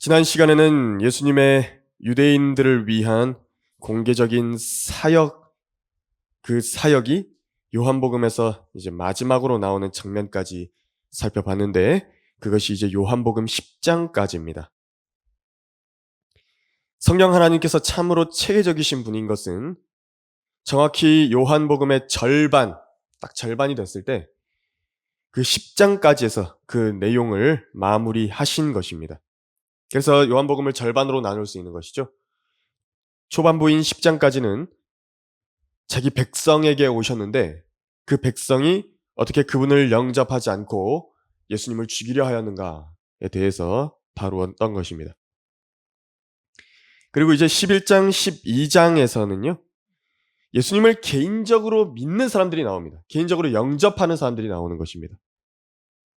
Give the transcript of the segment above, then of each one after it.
지난 시간에는 예수님의 유대인들을 위한 공개적인 그 사역이 요한복음에서 이제 마지막으로 나오는 장면까지 살펴봤는데, 그것이 이제 요한복음 10장까지입니다. 성령 하나님께서 참으로 체계적이신 분인 것은 정확히 요한복음의 절반, 딱 절반이 됐을 때 그 10장까지 해서 그 내용을 마무리하신 것입니다. 그래서 요한복음을 절반으로 나눌 수 있는 것이죠. 초반부인 10장까지는 자기 백성에게 오셨는데, 그 백성이 어떻게 그분을 영접하지 않고 예수님을 죽이려 하였는가에 대해서 다루었던 것입니다. 그리고 이제 11장, 12장에서는요, 예수님을 개인적으로 믿는 사람들이 나옵니다. 개인적으로 영접하는 사람들이 나오는 것입니다.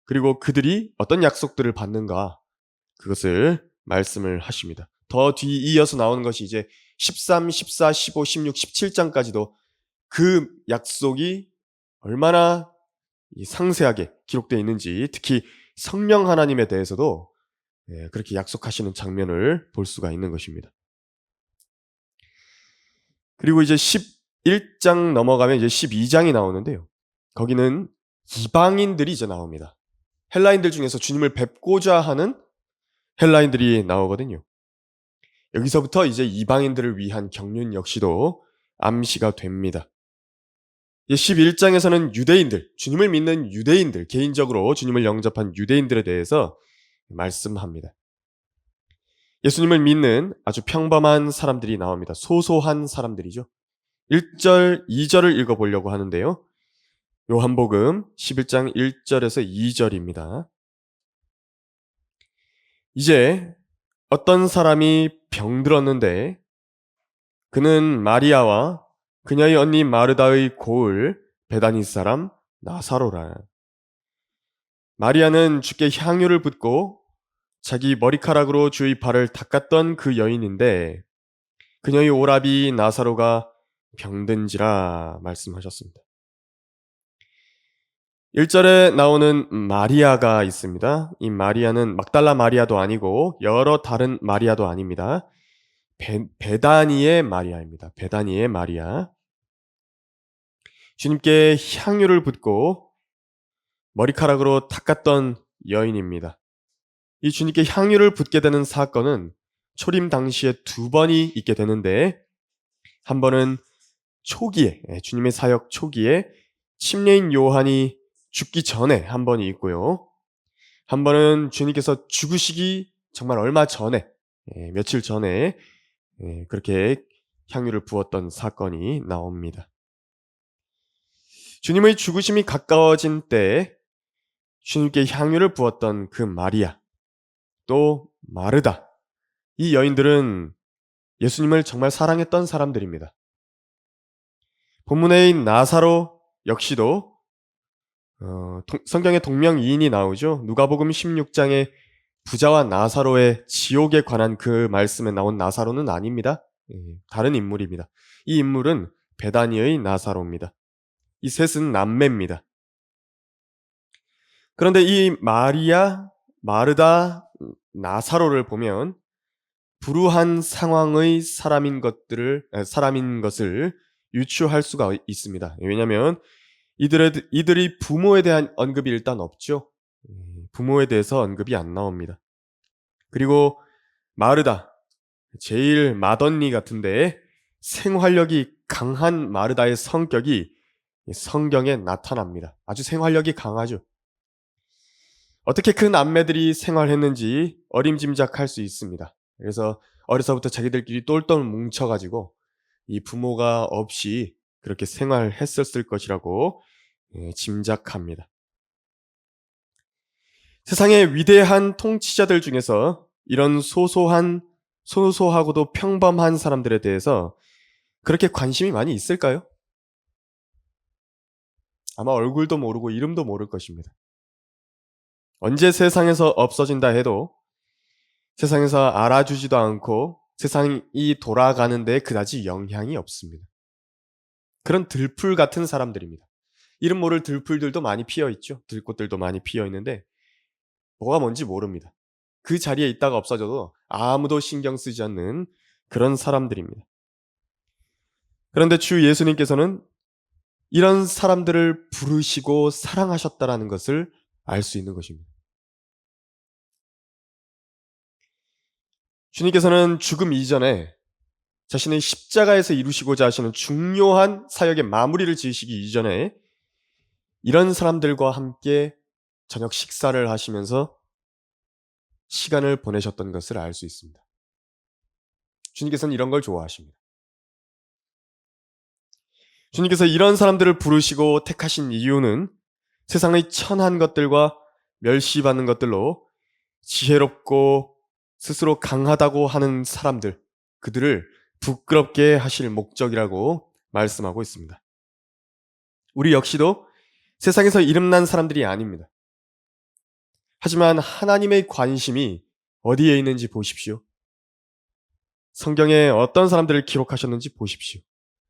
그리고 그들이 어떤 약속들을 받는가, 그것을 말씀을 하십니다. 더 뒤이어서 나오는 것이 이제 13, 14, 15, 16, 17장까지도 그 약속이 얼마나 상세하게 기록되어 있는지, 특히 성령 하나님에 대해서도 그렇게 약속하시는 장면을 볼 수가 있는 것입니다. 그리고 이제 11장 넘어가면 이제 12장이 나오는데요. 거기는 이방인들이 이제 나옵니다. 헬라인들 중에서 주님을 뵙고자 하는 헬라인들이 나오거든요. 여기서부터 이제 이방인들을 위한 경륜 역시도 암시가 됩니다. 11장에서는 유대인들, 주님을 믿는 유대인들, 개인적으로 주님을 영접한 유대인들에 대해서 말씀합니다. 예수님을 믿는 아주 평범한 사람들이 나옵니다. 소소한 사람들이죠. 1절, 2절을 읽어보려고 하는데요. 요한복음 11장 1절에서 2절입니다. 이제 어떤 사람이 병들었는데 그는 마리아와 그녀의 언니 마르다의 고을 베다니 사람 나사로라. 마리아는 주께 향유를 붓고 자기 머리카락으로 주의 발을 닦았던 그 여인인데 그녀의 오라비 나사로가 병든지라 말씀하셨습니다. 1절에 나오는 마리아가 있습니다. 이 마리아는 막달라 마리아도 아니고 여러 다른 마리아도 아닙니다. 베다니의 마리아입니다. 베다니의 마리아. 주님께 향유를 붓고 머리카락으로 닦았던 여인입니다. 이 주님께 향유를 붓게 되는 사건은 초림 당시에 두 번이 있게 되는데, 한 번은 초기에, 주님의 사역 초기에 침례인 요한이 죽기 전에 한 번이 있고요. 한 번은 주님께서 죽으시기 정말 얼마 전에, 며칠 전에 그렇게 향유를 부었던 사건이 나옵니다. 주님의 죽으심이 가까워진 때 주님께 향유를 부었던 그 마리아, 또 마르다, 이 여인들은 예수님을 정말 사랑했던 사람들입니다. 본문의 나사로 역시도 성경에 동명이인이 나오죠. 누가복음 16장에 부자와 나사로의 지옥에 관한 그 말씀에 나온 나사로는 아닙니다. 다른 인물입니다. 이 인물은 베다니의 나사로입니다. 이 셋은 남매입니다. 그런데 이 마리아, 마르다, 나사로를 보면 불우한 상황의 사람인 것을 유추할 수가 있습니다. 왜냐하면 이들이 부모에 대한 언급이 일단 없죠. 부모에 대해서 언급이 안 나옵니다. 그리고 마르다, 제일 맏언니 같은데 생활력이 강한 마르다의 성격이 성경에 나타납니다. 아주 생활력이 강하죠. 어떻게 그 남매들이 생활했는지 어림짐작할 수 있습니다. 그래서 어려서부터 자기들끼리 똘똘 뭉쳐가지고 이 부모가 없이 그렇게 생활했었을 것이라고 짐작합니다. 세상의 위대한 통치자들 중에서 이런 소소하고도 평범한 사람들에 대해서 그렇게 관심이 많이 있을까요? 아마 얼굴도 모르고 이름도 모를 것입니다. 언제 세상에서 없어진다 해도 세상에서 알아주지도 않고 세상이 돌아가는데 그다지 영향이 없습니다. 그런 들풀 같은 사람들입니다. 이름 모를 들풀들도 많이 피어 있죠. 들꽃들도 많이 피어 있는데 뭐가 뭔지 모릅니다. 그 자리에 있다가 없어져도 아무도 신경 쓰지 않는 그런 사람들입니다. 그런데 주 예수님께서는 이런 사람들을 부르시고 사랑하셨다라는 것을 알 수 있는 것입니다. 주님께서는 죽음 이전에 자신의 십자가에서 이루시고자 하시는 중요한 사역의 마무리를 지으시기 이전에 이런 사람들과 함께 저녁 식사를 하시면서 시간을 보내셨던 것을 알 수 있습니다. 주님께서는 이런 걸 좋아하십니다. 주님께서 이런 사람들을 부르시고 택하신 이유는 세상의 천한 것들과 멸시받는 것들로 지혜롭고 스스로 강하다고 하는 사람들, 그들을 부끄럽게 하실 목적이라고 말씀하고 있습니다. 우리 역시도 세상에서 이름난 사람들이 아닙니다. 하지만 하나님의 관심이 어디에 있는지 보십시오. 성경에 어떤 사람들을 기록하셨는지 보십시오.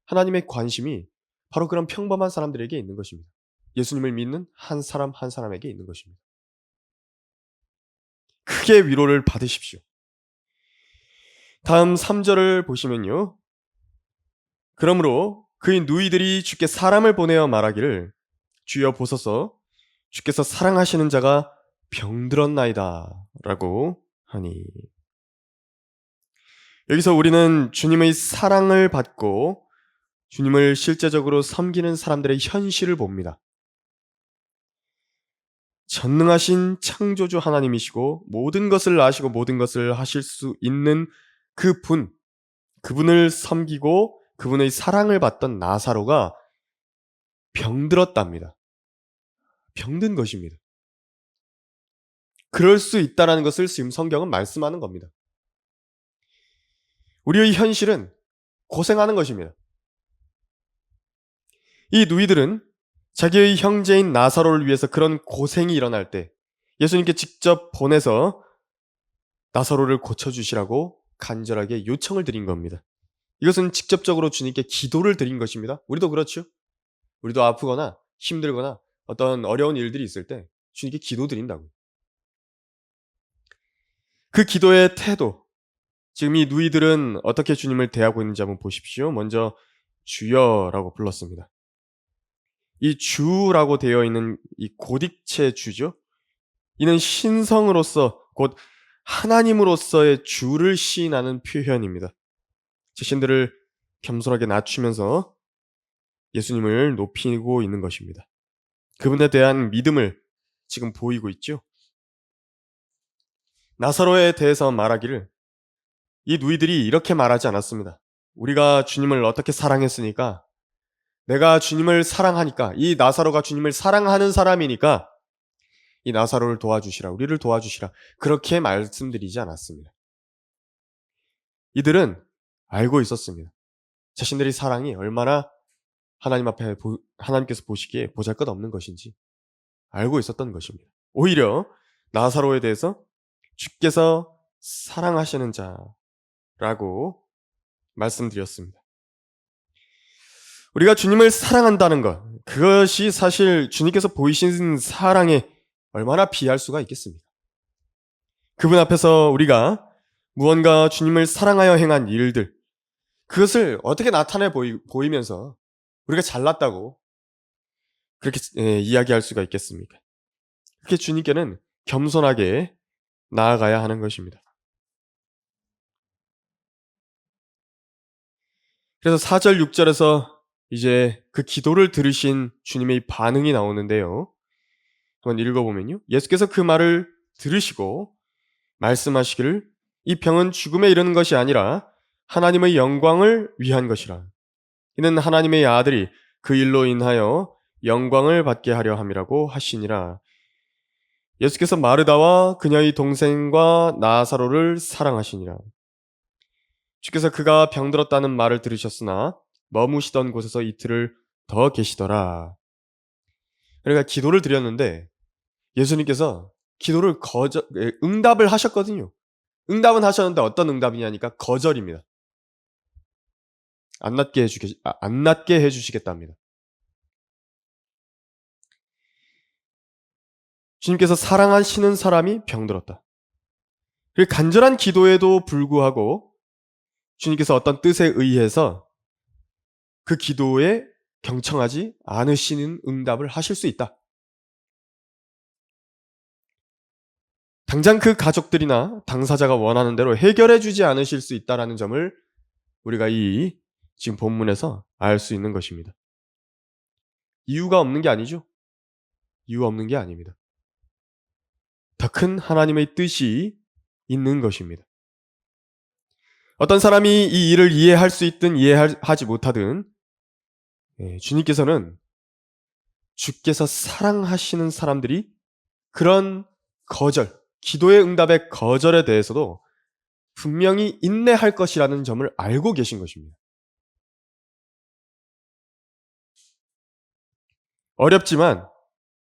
하나님의 관심이 바로 그런 평범한 사람들에게 있는 것입니다. 예수님을 믿는 한 사람 한 사람에게 있는 것입니다. 크게 위로를 받으십시오. 다음 3절을 보시면요. 그러므로 그의 누이들이 주께 사람을 보내어 말하기를 주여 보소서 주께서 사랑하시는 자가 병들었나이다 라고 하니, 여기서 우리는 주님의 사랑을 받고 주님을 실제적으로 섬기는 사람들의 현실을 봅니다. 전능하신 창조주 하나님이시고 모든 것을 아시고 모든 것을 하실 수 있는 그분을 섬기고 그분의 사랑을 받던 나사로가 병들었답니다. 병든 것입니다. 그럴 수 있다는 것을 지금 성경은 말씀하는 겁니다. 우리의 현실은 고생하는 것입니다. 이 누이들은 자기의 형제인 나사로를 위해서 그런 고생이 일어날 때 예수님께 직접 보내서 나사로를 고쳐주시라고 간절하게 요청을 드린 겁니다. 이것은 직접적으로 주님께 기도를 드린 것입니다. 우리도 그렇죠. 우리도 아프거나 힘들거나 어떤 어려운 일들이 있을 때 주님께 기도 드린다고요. 그 기도의 태도, 지금 이 누이들은 어떻게 주님을 대하고 있는지 한번 보십시오. 먼저 주여라고 불렀습니다. 이 주라고 되어 있는 이 고딕체 주죠. 이는 신성으로서 곧 하나님으로서의 주를 시인하는 표현입니다. 자신들을 겸손하게 낮추면서 예수님을 높이고 있는 것입니다. 그분에 대한 믿음을 지금 보이고 있죠. 나사로에 대해서 말하기를 이 누이들이 이렇게 말하지 않았습니다. 우리가 주님을 어떻게 사랑했으니까, 내가 주님을 사랑하니까, 이 나사로가 주님을 사랑하는 사람이니까 이 나사로를 도와주시라, 우리를 도와주시라, 그렇게 말씀드리지 않았습니다. 이들은 알고 있었습니다. 자신들의 사랑이 얼마나 하나님 앞에 하나님께서 보시기에 보잘것없는 것인지 알고 있었던 것입니다. 오히려 나사로에 대해서 주께서 사랑하시는 자라고 말씀드렸습니다. 우리가 주님을 사랑한다는 것, 그것이 사실 주님께서 보이신 사랑에 얼마나 비할 수가 있겠습니까? 그분 앞에서 우리가 무언가 주님을 사랑하여 행한 일들, 그것을 어떻게 나타내 보이면서 우리가 잘났다고 그렇게 이야기할 수가 있겠습니까? 그렇게 주님께는 겸손하게 나아가야 하는 것입니다. 그래서 4절, 6절에서 이제 그 기도를 들으신 주님의 반응이 나오는데요. 한번 읽어보면요. 예수께서 그 말을 들으시고 말씀하시기를 이 병은 죽음에 이르는 것이 아니라 하나님의 영광을 위한 것이라. 이는 하나님의 아들이 그 일로 인하여 영광을 받게 하려 함이라고 하시니라. 예수께서 마르다와 그녀의 동생과 나사로를 사랑하시니라. 주께서 그가 병들었다는 말을 들으셨으나 머무시던 곳에서 이틀을 더 계시더라. 그러니까 기도를 드렸는데 예수님께서 기도를 응답을 하셨거든요. 응답은 하셨는데 어떤 응답이냐니까 거절입니다. 안 낫게 해주시겠답니다. 주님께서 사랑하시는 사람이 병들었다. 그 간절한 기도에도 불구하고 주님께서 어떤 뜻에 의해서 그 기도에 경청하지 않으시는 응답을 하실 수 있다. 당장 그 가족들이나 당사자가 원하는 대로 해결해 주지 않으실 수 있다라는 점을 우리가 이 지금 본문에서 알 수 있는 것입니다. 이유가 없는 게 아니죠. 이유 없는 게 아닙니다. 더 큰 하나님의 뜻이 있는 것입니다. 어떤 사람이 이 일을 이해할 수 있든 이해하지 못하든 주님께서는 주께서 사랑하시는 사람들이 그런 거절, 기도의 응답의 거절에 대해서도 분명히 인내할 것이라는 점을 알고 계신 것입니다. 어렵지만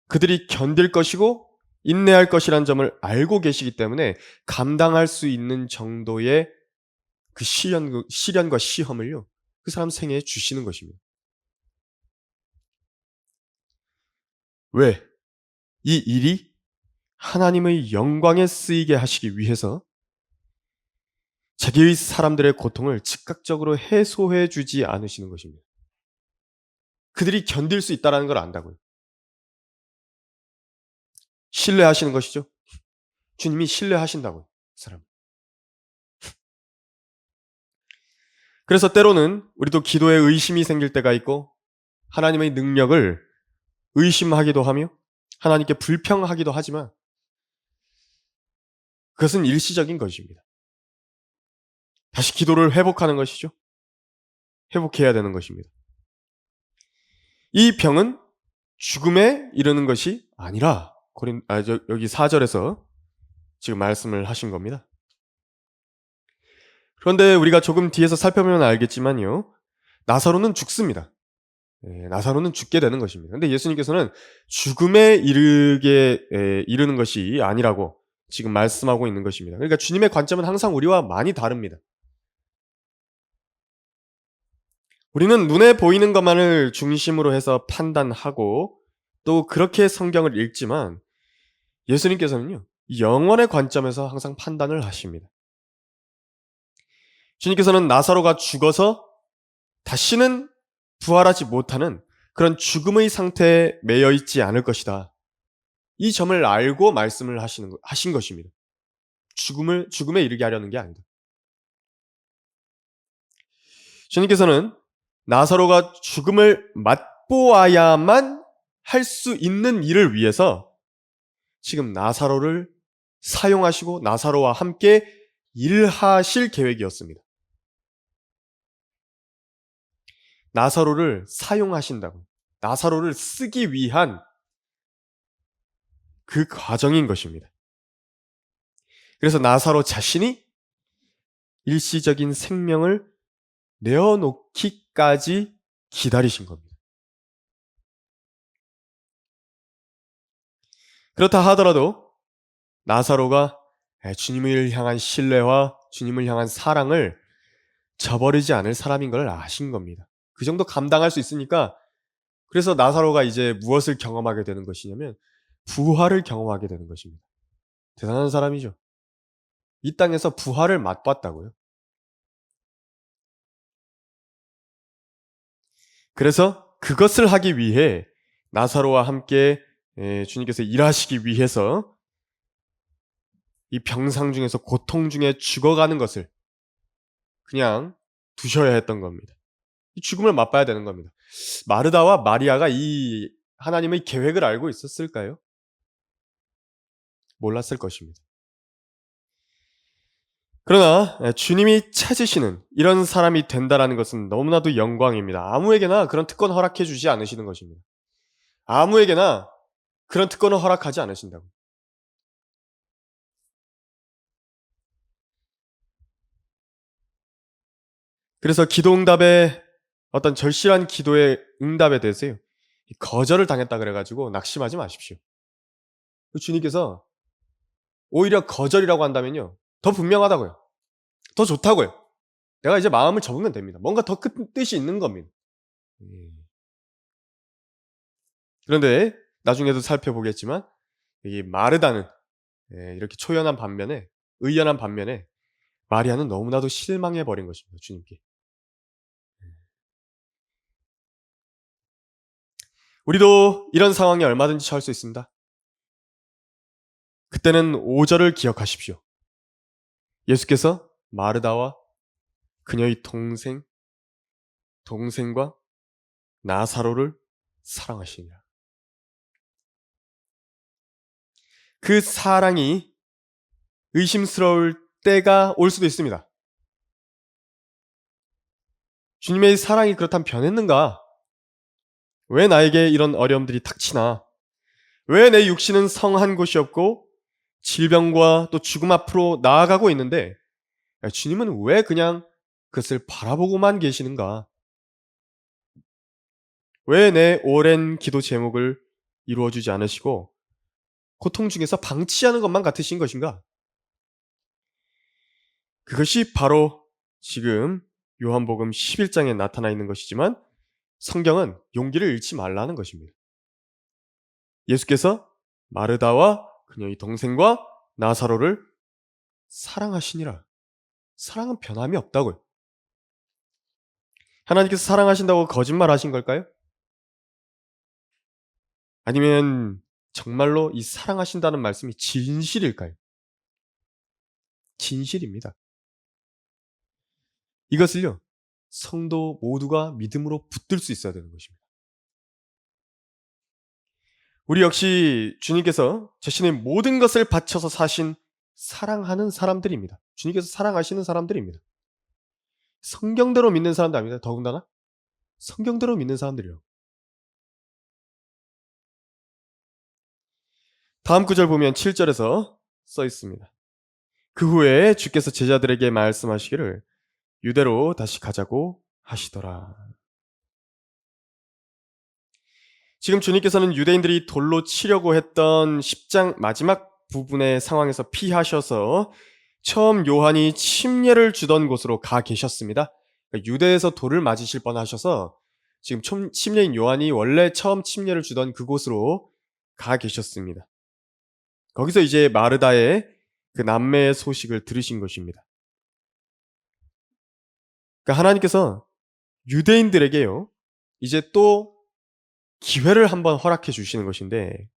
그들이 견딜 것이고 인내할 것이라는 점을 알고 계시기 때문에 감당할 수 있는 정도의 그 시련과 시험을요, 그 사람 생애에 주시는 것입니다. 왜? 이 일이 하나님의 영광에 쓰이게 하시기 위해서 자기의 사람들의 고통을 즉각적으로 해소해 주지 않으시는 것입니다. 그들이 견딜 수 있다는 걸 안다고요. 신뢰하시는 것이죠. 주님이 신뢰하신다고요. 그 사람. 그래서 때로는 우리도 기도에 의심이 생길 때가 있고 하나님의 능력을 의심하기도 하며 하나님께 불평하기도 하지만 그것은 일시적인 것입니다. 다시 기도를 회복하는 것이죠. 회복해야 되는 것입니다. 이 병은 죽음에 이르는 것이 아니라 여기 4절에서 지금 말씀을 하신 겁니다. 그런데 우리가 조금 뒤에서 살펴보면 알겠지만요. 나사로는 죽습니다. 나사로는 죽게 되는 것입니다. 근데 예수님께서는 죽음에 이르는 것이 아니라고 지금 말씀하고 있는 것입니다. 그러니까 주님의 관점은 항상 우리와 많이 다릅니다. 우리는 눈에 보이는 것만을 중심으로 해서 판단하고 또 그렇게 성경을 읽지만 예수님께서는요, 영원의 관점에서 항상 판단을 하십니다. 주님께서는 나사로가 죽어서 다시는 부활하지 못하는 그런 죽음의 상태에 매여 있지 않을 것이다. 이 점을 알고 말씀을 하신 것입니다. 죽음에 이르게 하려는 게 아니다. 주님께서는 나사로가 죽음을 맛보아야만 할 수 있는 일을 위해서 지금 나사로를 사용하시고 나사로와 함께 일하실 계획이었습니다. 나사로를 사용하신다고. 나사로를 쓰기 위한 그 과정인 것입니다. 그래서 나사로 자신이 일시적인 생명을 내어놓기까지 기다리신 겁니다. 그렇다 하더라도 나사로가 주님을 향한 신뢰와 주님을 향한 사랑을 저버리지 않을 사람인 걸 아신 겁니다. 그 정도 감당할 수 있으니까 그래서 나사로가 이제 무엇을 경험하게 되는 것이냐면 부활을 경험하게 되는 것입니다. 대단한 사람이죠. 이 땅에서 부활을 맛봤다고요. 그래서 그것을 하기 위해 나사로와 함께 주님께서 일하시기 위해서 이 병상 중에서 고통 중에 죽어가는 것을 그냥 두셔야 했던 겁니다. 이 죽음을 맛봐야 되는 겁니다. 마르다와 마리아가 이 하나님의 계획을 알고 있었을까요? 몰랐을 것입니다. 그러나 주님이 찾으시는 이런 사람이 된다라는 것은 너무나도 영광입니다. 아무에게나 그런 특권 허락해 주지 않으시는 것입니다. 아무에게나 그런 특권을 허락하지 않으신다고. 그래서 기도응답의 어떤 절실한 기도의 응답에 대해서요, 거절을 당했다 그래가지고 낙심하지 마십시오. 주님께서 오히려 거절이라고 한다면요, 더 분명하다고요. 더 좋다고요. 내가 이제 마음을 접으면 됩니다. 뭔가 더 큰 뜻이 있는 겁니다. 그런데 나중에도 살펴보겠지만 이 마르다는 이렇게 초연한 반면에 의연한 반면에 마리아는 너무나도 실망해버린 것입니다. 주님께. 우리도 이런 상황에 얼마든지 처할 수 있습니다. 그때는 5절을 기억하십시오. 예수께서 마르다와 그녀의 동생과 나사로를 사랑하시니라. 그 사랑이 의심스러울 때가 올 수도 있습니다. 주님의 사랑이 그렇다면 변했는가? 왜 나에게 이런 어려움들이 닥치나? 왜 내 육신은 성한 곳이 없고 질병과 또 죽음 앞으로 나아가고 있는데 주님은 왜 그냥 그것을 바라보고만 계시는가? 왜 내 오랜 기도 제목을 이루어주지 않으시고 고통 중에서 방치하는 것만 같으신 것인가? 그것이 바로 지금 요한복음 11장에 나타나 있는 것이지만 성경은 용기를 잃지 말라는 것입니다. 예수께서 마르다와 그녀의 동생과 나사로를 사랑하시니라. 사랑은 변함이 없다고요. 하나님께서 사랑하신다고 거짓말 하신 걸까요? 아니면 정말로 이 사랑하신다는 말씀이 진실일까요? 진실입니다. 이것을요, 성도 모두가 믿음으로 붙들 수 있어야 되는 것입니다. 우리 역시 주님께서 자신의 모든 것을 바쳐서 사신 사랑하는 사람들입니다. 주님께서 사랑하시는 사람들입니다. 성경대로 믿는 사람도 아닙니다. 더군다나 성경대로 믿는 사람들이요. 다음 구절 보면 7절에서 써 있습니다. 그 후에 주께서 제자들에게 말씀하시기를 유대로 다시 가자고 하시더라. 지금 주님께서는 유대인들이 돌로 치려고 했던 10장 마지막 부분의 상황에서 피하셔서 처음 요한이 침례를 주던 곳으로 가 계셨습니다. 그러니까 유대에서 돌을 맞으실 뻔하셔서 지금 침례인 요한이 원래 처음 침례를 주던 그곳으로 가 계셨습니다. 거기서 이제 마르다의 그 남매의 소식을 들으신 것입니다. 그러니까 하나님께서 유대인들에게요, 이제 또 기회를 한번 허락해 주시는 것인데,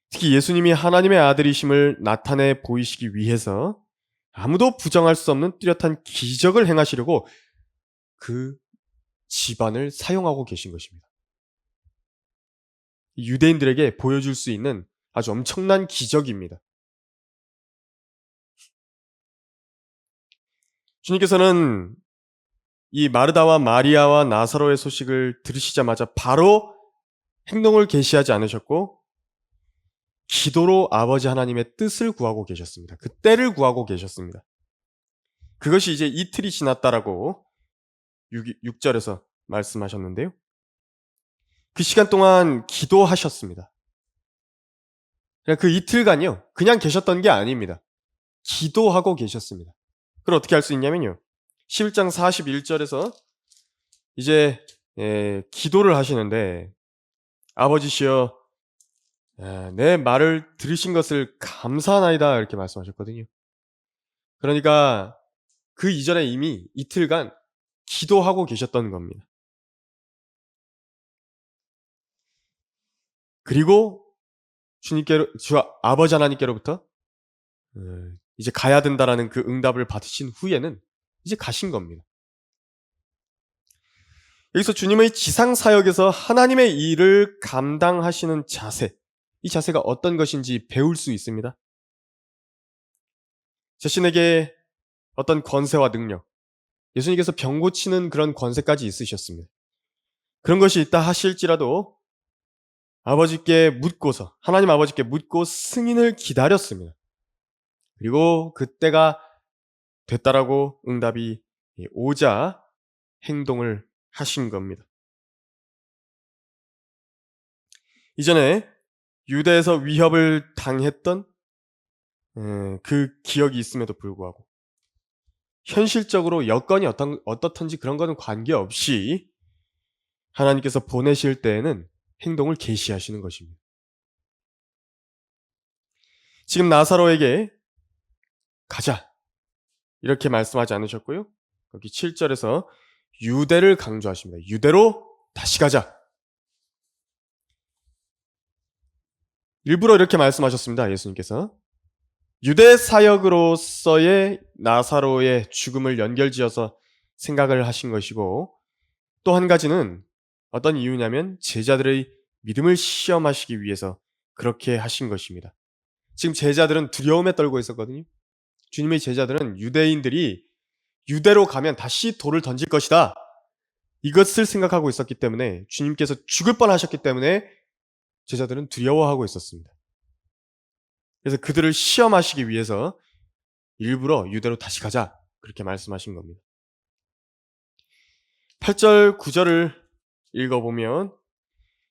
특히 예수님이 하나님의 아들이심을 나타내 보이시기 위해서 아무도 부정할 수 없는 뚜렷한 기적을 행하시려고 그 집안을 사용하고 계신 것입니다. 유대인들에게 보여줄 수 있는 아주 엄청난 기적입니다. 주님께서는 이 마르다와 마리아와 나사로의 소식을 들으시자마자 바로 행동을 개시하지 않으셨고 기도로 아버지 하나님의 뜻을 구하고 계셨습니다. 그 때를 구하고 계셨습니다. 그것이 이제 이틀이 지났다라고 6절에서 말씀하셨는데요. 그 시간 동안 기도하셨습니다. 그 이틀간요, 그냥 계셨던 게 아닙니다. 기도하고 계셨습니다. 그걸 어떻게 할 수 있냐면요. 11장 41절에서 이제 기도를 하시는데 아버지시여 내 말을 들으신 것을 감사하나이다 이렇게 말씀하셨거든요. 그러니까 그 이전에 이미 이틀간 기도하고 계셨던 겁니다. 그리고 주 아버지 하나님께로부터 이제 가야 된다라는 그 응답을 받으신 후에는 이제 가신 겁니다. 여기서 주님의 지상 사역에서 하나님의 일을 감당하시는 자세, 이 자세가 어떤 것인지 배울 수 있습니다. 자신에게 어떤 권세와 능력, 예수님께서 병 고치는 그런 권세까지 있으셨습니다. 그런 것이 있다 하실지라도 하나님 아버지께 묻고 승인을 기다렸습니다. 그리고 그때가 됐다라고 응답이 오자 행동을 하신 겁니다. 이전에 유대에서 위협을 당했던 그 기억이 있음에도 불구하고 현실적으로 여건이 어떻든지 그런 거는 관계없이 하나님께서 보내실 때에는 행동을 개시하시는 것입니다. 지금 나사로에게 가자. 이렇게 말씀하지 않으셨고요. 여기 7절에서 유대를 강조하십니다. 유대로 다시 가자. 일부러 이렇게 말씀하셨습니다. 예수님께서. 유대 사역으로서의 나사로의 죽음을 연결지어서 생각을 하신 것이고, 또 한 가지는 어떤 이유냐면 제자들의 믿음을 시험하시기 위해서 그렇게 하신 것입니다. 지금 제자들은 두려움에 떨고 있었거든요. 주님의 제자들은 유대인들이 유대로 가면 다시 돌을 던질 것이다, 이것을 생각하고 있었기 때문에, 주님께서 죽을 뻔하셨기 때문에 제자들은 두려워하고 있었습니다. 그래서 그들을 시험하시기 위해서 일부러 유대로 다시 가자, 그렇게 말씀하신 겁니다. 8절, 9절을 읽어보면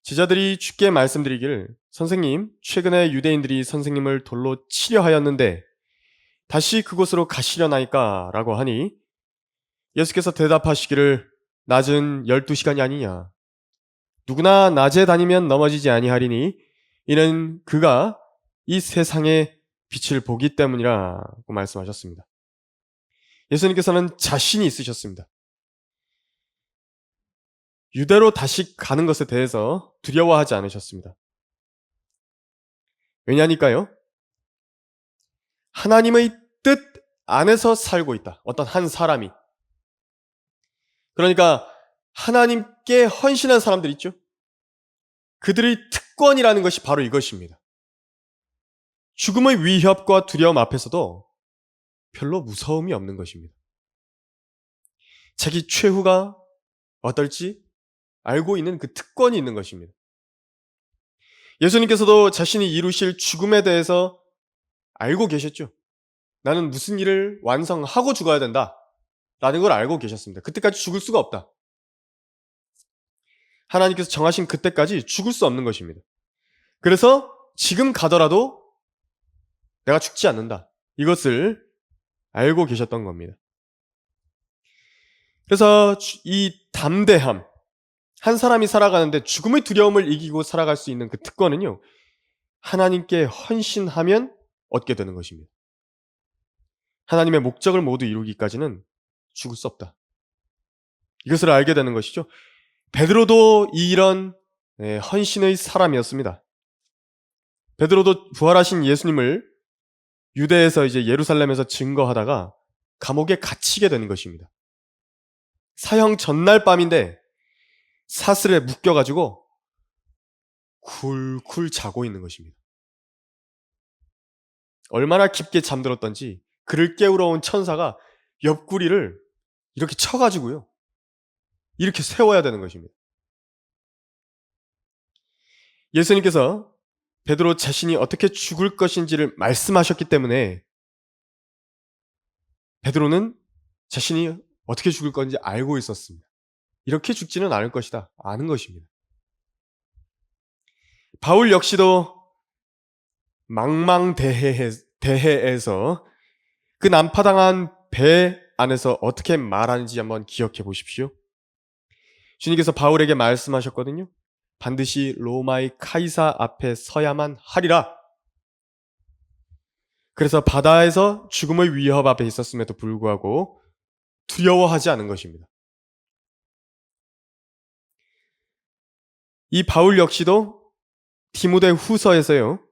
제자들이 주께 말씀드리길, 선생님, 최근에 유대인들이 선생님을 돌로 치려 하였는데 다시 그곳으로 가시려나이까? 라고 하니 예수께서 대답하시기를, 낮은 12시간이 아니냐. 누구나 낮에 다니면 넘어지지 아니하리니 이는 그가 이 세상의 빛을 보기 때문이라고 말씀하셨습니다. 예수님께서는 자신이 있으셨습니다. 유대로 다시 가는 것에 대해서 두려워하지 않으셨습니다. 왜냐니까요? 하나님의 뜻 안에서 살고 있다. 어떤 한 사람이. 그러니까 하나님께 헌신한 사람들 있죠? 그들의 특권이라는 것이 바로 이것입니다. 죽음의 위협과 두려움 앞에서도 별로 무서움이 없는 것입니다. 자기 최후가 어떨지 알고 있는 그 특권이 있는 것입니다. 예수님께서도 자신이 이루실 죽음에 대해서 알고 계셨죠. 나는 무슨 일을 완성하고 죽어야 된다, 라는 걸 알고 계셨습니다. 그때까지 죽을 수가 없다. 하나님께서 정하신 그때까지 죽을 수 없는 것입니다. 그래서 지금 가더라도 내가 죽지 않는다, 이것을 알고 계셨던 겁니다. 그래서 이 담대함, 한 사람이 살아가는데 죽음의 두려움을 이기고 살아갈 수 있는 그 특권은요, 하나님께 헌신하면 얻게 되는 것입니다. 하나님의 목적을 모두 이루기까지는 죽을 수 없다, 이것을 알게 되는 것이죠. 베드로도 이런 헌신의 사람이었습니다. 베드로도 부활하신 예수님을 유대에서 이제 예루살렘에서 증거하다가 감옥에 갇히게 되는 것입니다. 사형 전날 밤인데 사슬에 묶여가지고 쿨쿨 자고 있는 것입니다. 얼마나 깊게 잠들었던지 그를 깨우러 온 천사가 옆구리를 이렇게 쳐가지고요, 이렇게 세워야 되는 것입니다. 예수님께서 베드로 자신이 어떻게 죽을 것인지를 말씀하셨기 때문에 베드로는 자신이 어떻게 죽을 건지 알고 있었습니다. 이렇게 죽지는 않을 것이다, 아는 것입니다. 바울 역시도 망망대해에서 그 난파당한 배 안에서 어떻게 말하는지 한번 기억해 보십시오. 주님께서 바울에게 말씀하셨거든요. 반드시 로마의 카이사 앞에 서야만 하리라. 그래서 바다에서 죽음의 위협 앞에 있었음에도 불구하고 두려워하지 않은 것입니다. 이 바울 역시도 디모데 후서에서요,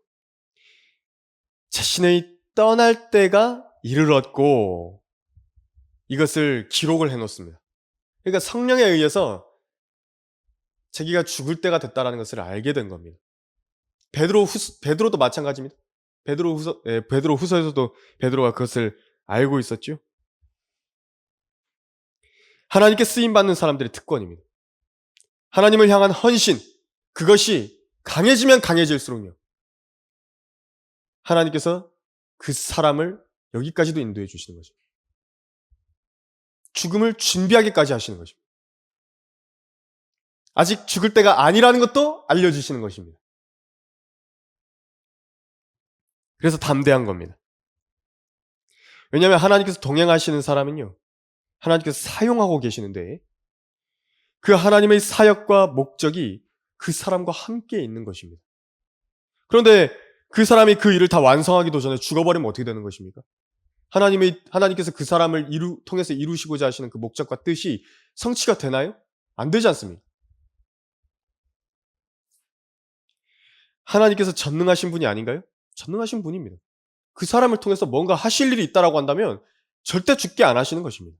자신의 떠날 때가 이르렀고 이것을 기록을 해놓습니다. 그러니까 성령에 의해서 자기가 죽을 때가 됐다라는 것을 알게 된 겁니다. 베드로도 마찬가지입니다. 베드로 후서에서도 베드로가 그것을 알고 있었죠. 하나님께 쓰임 받는 사람들의 특권입니다. 하나님을 향한 헌신, 그것이 강해지면 강해질수록요, 하나님께서 그 사람을 여기까지도 인도해 주시는 거죠. 죽음을 준비하기까지 하시는 것입니다. 아직 죽을 때가 아니라는 것도 알려주시는 것입니다. 그래서 담대한 겁니다. 왜냐하면 하나님께서 동행하시는 사람은요, 하나님께서 사용하고 계시는데 그 하나님의 사역과 목적이 그 사람과 함께 있는 것입니다. 그런데 그 사람이 그 일을 다 완성하기도 전에 죽어버리면 어떻게 되는 것입니까? 하나님께서 그 사람을 통해서 이루시고자 하시는 그 목적과 뜻이 성취가 되나요? 안 되지 않습니까? 하나님께서 전능하신 분이 아닌가요? 전능하신 분입니다. 그 사람을 통해서 뭔가 하실 일이 있다라고 한다면 절대 죽게 안 하시는 것입니다.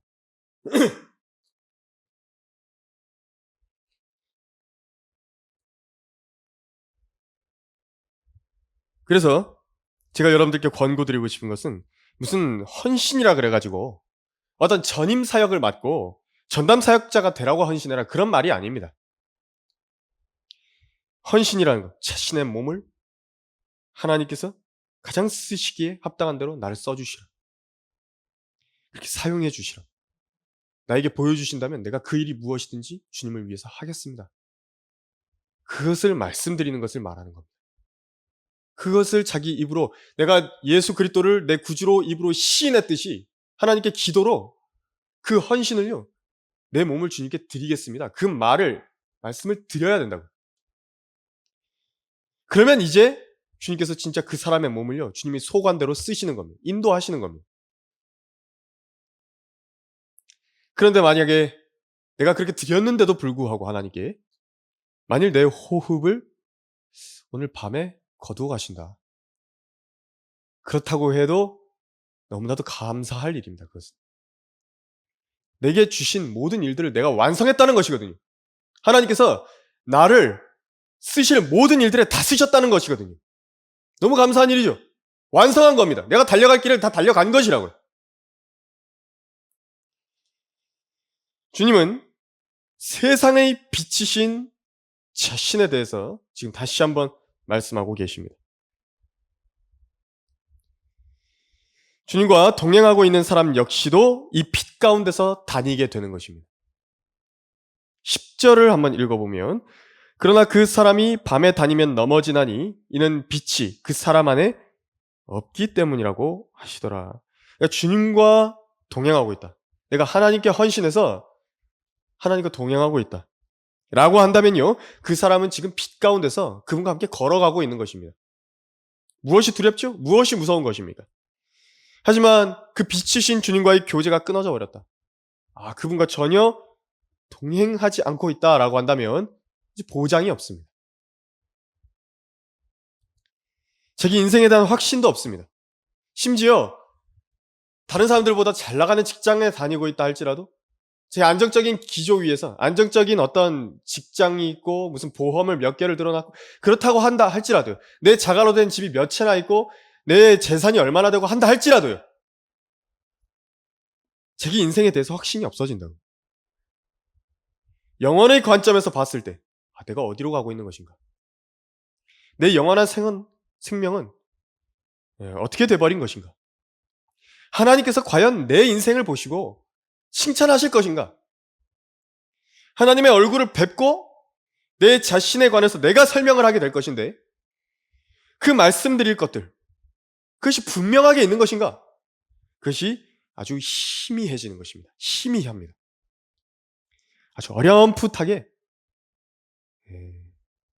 그래서 제가 여러분들께 권고드리고 싶은 것은 무슨 헌신이라 그래가지고 어떤 전임 사역을 맡고 전담 사역자가 되라고 헌신해라 그런 말이 아닙니다. 헌신이라는 것, 자신의 몸을 하나님께서 가장 쓰시기에 합당한 대로 나를 써주시라. 그렇게 사용해 주시라. 나에게 보여주신다면 내가 그 일이 무엇이든지 주님을 위해서 하겠습니다. 그것을 말씀드리는 것을 말하는 겁니다. 그것을 자기 입으로 내가 예수 그리스도를 내 구주로 입으로 시인했듯이 하나님께 기도로 그 헌신을요. 내 몸을 주님께 드리겠습니다. 그 말씀을 드려야 된다고. 그러면 이제 주님께서 진짜 그 사람의 몸을요. 주님이 소관대로 쓰시는 겁니다. 인도하시는 겁니다. 그런데 만약에 내가 그렇게 드렸는데도 불구하고 하나님께 만일 내 호흡을 오늘 밤에 거두어 가신다. 그렇다고 해도 너무나도 감사할 일입니다. 그것은. 내게 주신 모든 일들을 내가 완성했다는 것이거든요. 하나님께서 나를 쓰실 모든 일들에 다 쓰셨다는 것이거든요. 너무 감사한 일이죠. 완성한 겁니다. 내가 달려갈 길을 다 달려간 것이라고요. 주님은 세상의 빛이신 자신에 대해서 지금 다시 한번 말씀하고 계십니다. 주님과 동행하고 있는 사람 역시도 이 빛 가운데서 다니게 되는 것입니다. 10절을 한번 읽어보면 그러나 그 사람이 밤에 다니면 넘어지나니 이는 빛이 그 사람 안에 없기 때문이라고 하시더라. 그러니까 주님과 동행하고 있다. 내가 하나님께 헌신해서 하나님과 동행하고 있다. 라고 한다면요. 그 사람은 지금 빛 가운데서 그분과 함께 걸어가고 있는 것입니다. 무엇이 두렵죠? 무엇이 무서운 것입니까? 하지만 그 빛이신 주님과의 교제가 끊어져 버렸다. 그분과 전혀 동행하지 않고 있다라고 한다면 이제 보장이 없습니다. 자기 인생에 대한 확신도 없습니다. 심지어 다른 사람들보다 잘 나가는 직장에 다니고 있다 할지라도 제 안정적인 기조 위에서 안정적인 어떤 직장이 있고 무슨 보험을 몇 개를 들어놨고 그렇다고 한다 할지라도 내 자가로 된 집이 몇 채나 있고 내 재산이 얼마나 되고 한다 할지라도요. 자기 인생에 대해서 확신이 없어진다고. 영원의 관점에서 봤을 때 내가 어디로 가고 있는 것인가? 내 영원한 생명은 어떻게 돼버린 것인가? 하나님께서 과연 내 인생을 보시고 칭찬하실 것인가? 하나님의 얼굴을 뵙고 내 자신에 관해서 내가 설명을 하게 될 것인데 그 말씀드릴 것들 그것이 분명하게 있는 것인가? 그것이 아주 희미해지는 것입니다. 희미합니다. 아주 어렴풋하게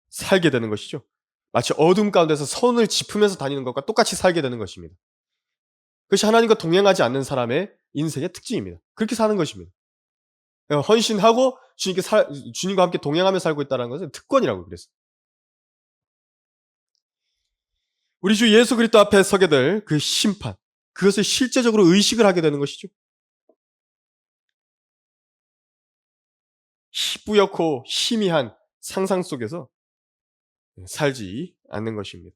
살게 되는 것이죠. 마치 어둠 가운데서 손을 짚으면서 다니는 것과 똑같이 살게 되는 것입니다. 그것이 하나님과 동행하지 않는 사람의 인생의 특징입니다. 그렇게 사는 것입니다. 헌신하고 주님과 함께 동행하며 살고 있다는 것은 특권이라고 그랬어요. 우리 주 예수 그리스도 앞에 서게 될 그 심판, 그것을 실제적으로 의식을 하게 되는 것이죠. 희뿌옇고 희미한 상상 속에서 살지 않는 것입니다.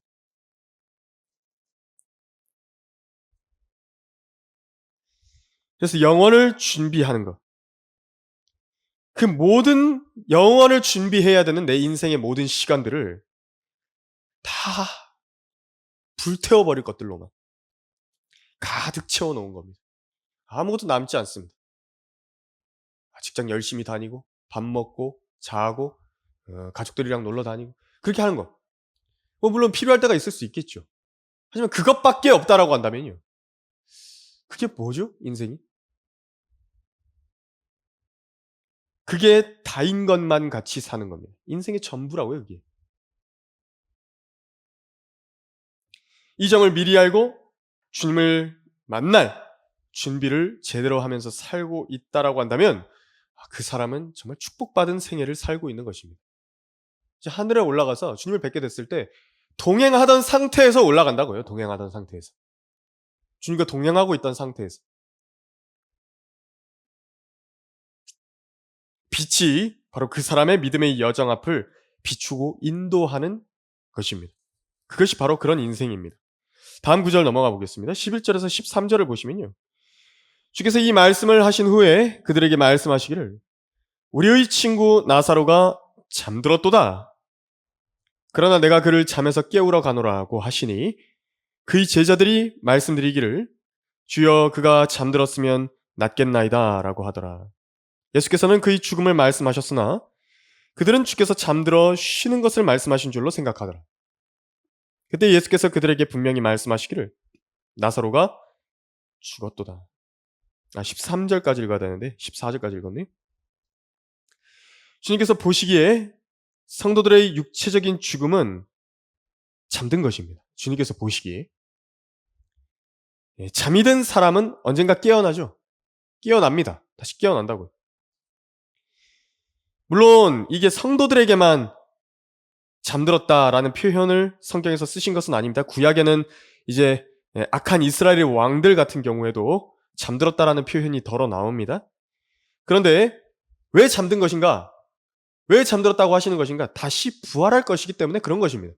그래서 영원을 준비하는 것. 그 모든 영원을 준비해야 되는 내 인생의 모든 시간들을 다 불태워버릴 것들로만 가득 채워놓은 겁니다. 아무것도 남지 않습니다. 직장 열심히 다니고 밥 먹고 자고 가족들이랑 놀러 다니고 그렇게 하는 거. 물론 필요할 때가 있을 수 있겠죠. 하지만 그것밖에 없다라고 한다면요. 그게 뭐죠? 인생이? 그게 다인 것만 같이 사는 겁니다. 인생의 전부라고요, 그게. 이 점을 미리 알고 주님을 만날 준비를 제대로 하면서 살고 있다라고 한다면 그 사람은 정말 축복받은 생애를 살고 있는 것입니다. 이제 하늘에 올라가서 주님을 뵙게 됐을 때 동행하던 상태에서 올라간다고요. 동행하던 상태에서. 주님과 동행하고 있던 상태에서. 빛이 바로 그 사람의 믿음의 여정 앞을 비추고 인도하는 것입니다. 그것이 바로 그런 인생입니다. 다음 구절 넘어가 보겠습니다. 11절에서 13절을 보시면요. 주께서 이 말씀을 하신 후에 그들에게 말씀하시기를 우리의 친구 나사로가 잠들었도다. 그러나 내가 그를 잠에서 깨우러 가노라고 하시니 그의 제자들이 말씀드리기를 주여 그가 잠들었으면 낫겠나이다 라고 하더라. 예수께서는 그의 죽음을 말씀하셨으나 그들은 주께서 잠들어 쉬는 것을 말씀하신 줄로 생각하더라. 그때 예수께서 그들에게 분명히 말씀하시기를 나사로가 죽었도다. 13절까지 읽어야 되는데 14절까지 읽었네요. 주님께서 보시기에 성도들의 육체적인 죽음은 잠든 것입니다. 주님께서 보시기에 잠이 든 사람은 언젠가 깨어나죠. 깨어납니다. 다시 깨어난다고요. 물론 이게 성도들에게만 잠들었다라는 표현을 성경에서 쓰신 것은 아닙니다. 구약에는 이제 악한 이스라엘의 왕들 같은 경우에도 잠들었다라는 표현이 덜어 나옵니다. 그런데 왜 잠든 것인가? 왜 잠들었다고 하시는 것인가? 다시 부활할 것이기 때문에 그런 것입니다.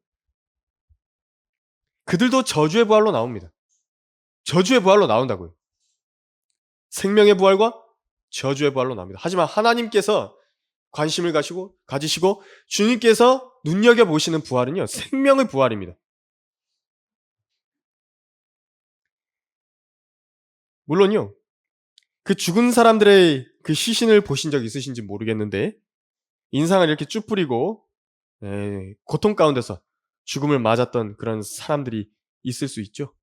그들도 저주의 부활로 나옵니다. 저주의 부활로 나온다고요. 생명의 부활과 저주의 부활로 나옵니다. 하지만 하나님께서 관심을 가지시고 주님께서 눈여겨보시는 부활은요, 생명의 부활입니다. 물론요, 그 죽은 사람들의 그 시신을 보신 적 있으신지 모르겠는데, 인상을 이렇게 쭈뿌리고, 고통 가운데서 죽음을 맞았던 그런 사람들이 있을 수 있죠.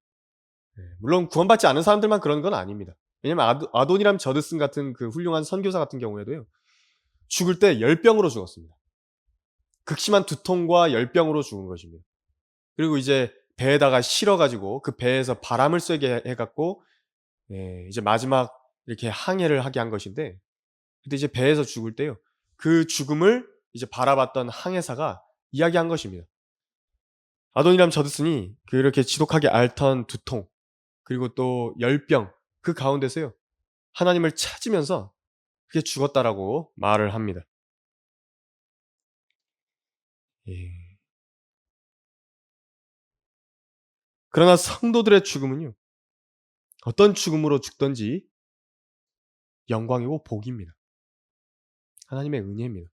물론 구원받지 않은 사람들만 그런 건 아닙니다. 왜냐면 아도니람 저드슨 같은 그 훌륭한 선교사 같은 경우에도요, 죽을 때 열병으로 죽었습니다. 극심한 두통과 열병으로 죽은 것입니다. 그리고 이제 배에다가 실어가지고 그 배에서 바람을 쐬게 해갖고 이제 마지막 이렇게 항해를 하게 한 것인데, 그때 이제 배에서 죽을 때요, 그 죽음을 이제 바라봤던 항해사가 이야기한 것입니다. 아도니람 저드슨이 그렇게 지독하게 앓던 두통 그리고 또 열병 그 가운데서요 하나님을 찾으면서 그게 죽었다라고 말을 합니다. 그러나 성도들의 죽음은요, 어떤 죽음으로 죽든지 영광이고 복입니다. 하나님의 은혜입니다.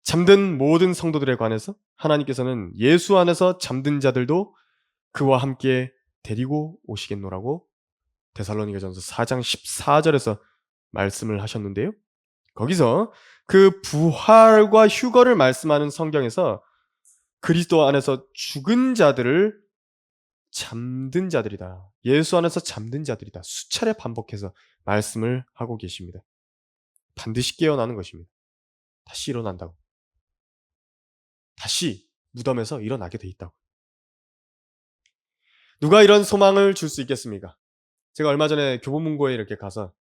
잠든 모든 성도들에 관해서 하나님께서는 예수 안에서 잠든 자들도 그와 함께 데리고 오시겠노라고 데살로니가전서 4장 14절에서 말씀을 하셨는데요. 거기서 그 부활과 휴거를 말씀하는 성경에서 그리스도 안에서 죽은 자들을 잠든 자들이다. 예수 안에서 잠든 자들이다. 수차례 반복해서 말씀을 하고 계십니다. 반드시 깨어나는 것입니다. 다시 일어난다고. 다시 무덤에서 일어나게 돼 있다고. 누가 이런 소망을 줄 수 있겠습니까? 제가 얼마 전에 교보문고에 이렇게 가서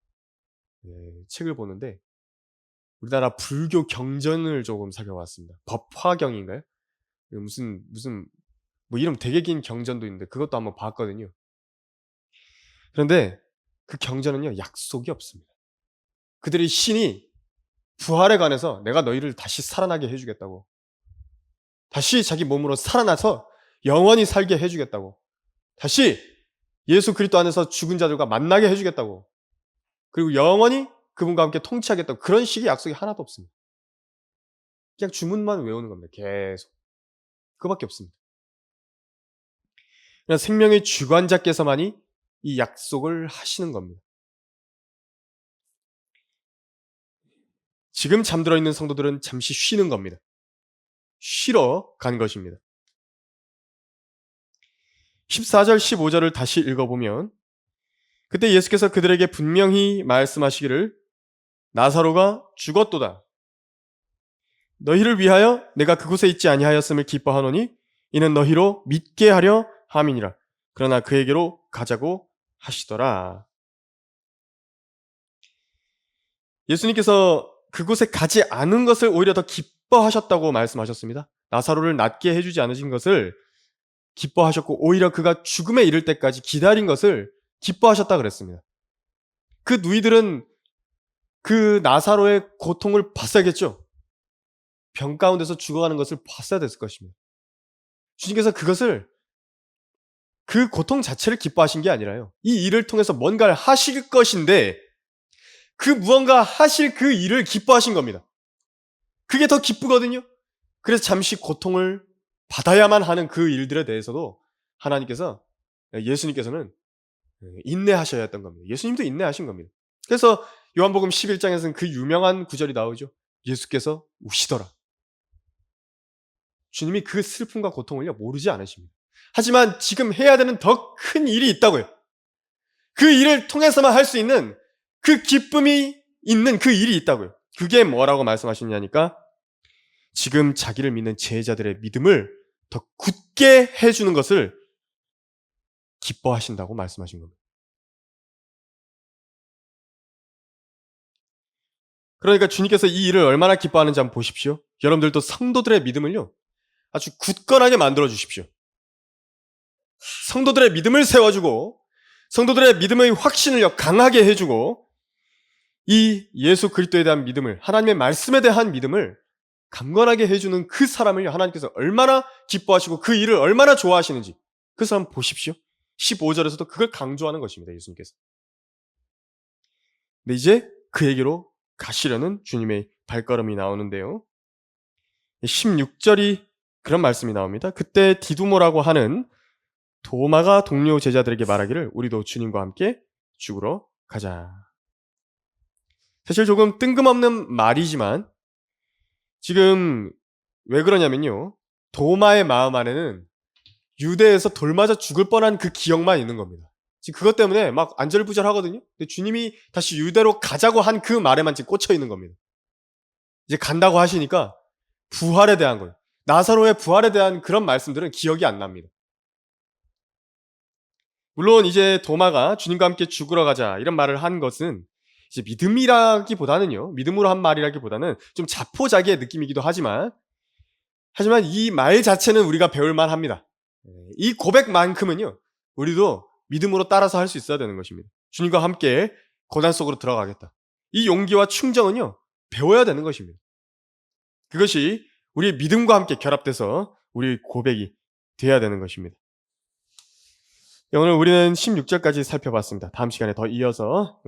책을 보는데 우리나라 불교 경전을 조금 살펴봤습니다. 법화경인가요? 무슨 뭐 이름 되게 긴 경전도 있는데 그것도 한번 봤거든요. 그런데 그 경전은요, 약속이 없습니다. 그들의 신이 부활에 관해서 내가 너희를 다시 살아나게 해주겠다고, 다시 자기 몸으로 살아나서 영원히 살게 해주겠다고, 다시 예수 그리스도 안에서 죽은 자들과 만나게 해주겠다고, 그리고 영원히 그분과 함께 통치하겠다고, 그런 식의 약속이 하나도 없습니다. 그냥 주문만 외우는 겁니다. 계속. 그거밖에 없습니다. 그냥 생명의 주관자께서만이 이 약속을 하시는 겁니다. 지금 잠들어 있는 성도들은 잠시 쉬는 겁니다. 쉬러 간 것입니다. 14절 15절을 다시 읽어보면 그때 예수께서 그들에게 분명히 말씀하시기를 나사로가 죽었도다. 너희를 위하여 내가 그곳에 있지 아니하였음을 기뻐하노니 이는 너희로 믿게 하려 함이니라. 그러나 그에게로 가자고 하시더라. 예수님께서 그곳에 가지 않은 것을 오히려 더 기뻐하셨다고 말씀하셨습니다. 나사로를 낫게 해주지 않으신 것을 기뻐하셨고 오히려 그가 죽음에 이를 때까지 기다린 것을 기뻐하셨다 그랬습니다. 그 누이들은 그 나사로의 고통을 봤어야겠죠. 병 가운데서 죽어가는 것을 봤어야 됐을 것입니다. 주님께서 그 고통 자체를 기뻐하신 게 아니라요. 이 일을 통해서 뭔가를 하실 것인데 그 무언가 하실 그 일을 기뻐하신 겁니다. 그게 더 기쁘거든요. 그래서 잠시 고통을 받아야만 하는 그 일들에 대해서도 예수님께서는 인내하셔야 했던 겁니다. 예수님도 인내하신 겁니다. 그래서 요한복음 11장에서는 그 유명한 구절이 나오죠. 예수께서 우시더라. 주님이 그 슬픔과 고통을요 모르지 않으십니다. 하지만 지금 해야 되는 더 큰 일이 있다고요. 그 일을 통해서만 할 수 있는 그 기쁨이 있는 그 일이 있다고요. 그게 뭐라고 말씀하시냐니까 지금 자기를 믿는 제자들의 믿음을 더 굳게 해주는 것을 기뻐하신다고 말씀하신 겁니다. 그러니까 주님께서 이 일을 얼마나 기뻐하는지 한번 보십시오. 여러분들도 성도들의 믿음을요 아주 굳건하게 만들어 주십시오. 성도들의 믿음을 세워주고 성도들의 믿음의 확신을 강하게 해주고 이 예수 그리스도에 대한 믿음을 하나님의 말씀에 대한 믿음을 강건하게 해주는 그 사람을 하나님께서 얼마나 기뻐하시고 그 일을 얼마나 좋아하시는지 그 사람 보십시오. 15절에서도 그걸 강조하는 것입니다. 예수님께서. 근데 이제 그에게로 가시려는 주님의 발걸음이 나오는데요. 16절이 그런 말씀이 나옵니다. 그때 디두모라고 하는 도마가 동료 제자들에게 말하기를 우리도 주님과 함께 죽으러 가자. 사실 조금 뜬금없는 말이지만 지금 왜 그러냐면요. 도마의 마음 안에는 유대에서 돌 맞아 죽을 뻔한 그 기억만 있는 겁니다. 지금 그것 때문에 막 안절부절하거든요. 근데 주님이 다시 유대로 가자고 한 그 말에만 지금 꽂혀 있는 겁니다. 이제 간다고 하시니까 부활에 대한 거예요. 나사로의 부활에 대한 그런 말씀들은 기억이 안 납니다. 물론 이제 도마가 주님과 함께 죽으러 가자 이런 말을 한 것은 이제 믿음이라기보다는요. 믿음으로 한 말이라기보다는 좀 자포자기의 느낌이기도 하지만 이 말 자체는 우리가 배울 만합니다. 이 고백만큼은요. 우리도 믿음으로 따라서 할 수 있어야 되는 것입니다. 주님과 함께 고난 속으로 들어가겠다. 이 용기와 충정은요. 배워야 되는 것입니다. 그것이 우리의 믿음과 함께 결합돼서 우리 고백이 돼야 되는 것입니다. 오늘 우리는 16절까지 살펴봤습니다. 다음 시간에 더 이어서